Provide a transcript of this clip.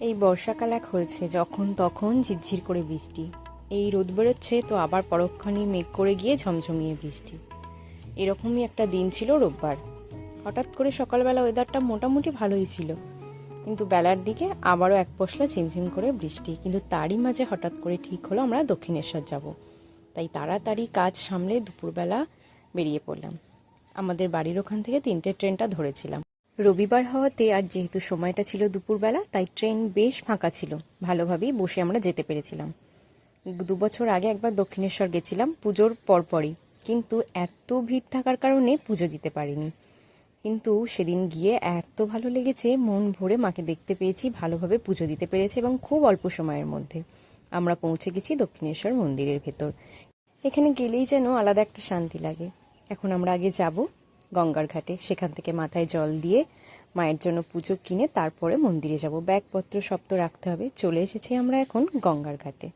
এই বর্ষাকাল এক হয়েছে, যখন তখন ঝিরঝির করে বৃষ্টি। এই রোদ বেরোচ্ছে তো আবার পরক্ষণেই মেঘ করে গিয়ে ঝমঝমিয়ে বৃষ্টি। এরকমই একটা দিন ছিল রোববার। হঠাৎ করে সকালবেলা ওয়েদারটা মোটামুটি ভালোই ছিল, কিন্তু বেলার দিকে আবারও এক পশলা ঝিমঝিম করে বৃষ্টি। কিন্তু তারই মাঝে হঠাৎ করে ঠিক হলো আমরা দক্ষিণেশ্বর যাব। তাই তাড়াতাড়ি কাজ সামলে দুপুরবেলা বেরিয়ে পড়লাম। আমাদের বাড়ির ওখান থেকে 3টে ট্রেনটা ধরেছিলাম। রবিবার হওয়াতে আর যেহেতু সময়টা ছিল দুপুরবেলা, তাই ট্রেন বেশ ফাঁকা ছিল, ভালোভাবেই বসে আমরা যেতে পেরেছিলাম। 2 বছর আগে একবার দক্ষিণেশ্বর গেছিলাম পুজোর পরপরই, কিন্তু এত ভিড় থাকার কারণে পুজো দিতে পারিনি। কিন্তু সেদিন গিয়ে এত ভালো লেগেছে, মন ভরে মাকে দেখতে পেয়েছি, ভালোভাবে পুজো দিতে পেরেছি এবং খুব অল্প সময়ের মধ্যে আমরা পৌঁছে গেছি দক্ষিণেশ্বর মন্দিরের ভেতর। এখানে গেলেই যেন আলাদা একটা শান্তি লাগে। এখন আমরা আগে যাব গঙ্গার ঘাটে, সেখান থেকে মাথায় জল দিয়ে মায়ের জন্য পুজো কিনে তারপরে মন্দিরে যাব। ব্যাগপত্র সব তো রাখতে হবে। চলে এসেছি আমরা এখন গঙ্গার ঘাটে।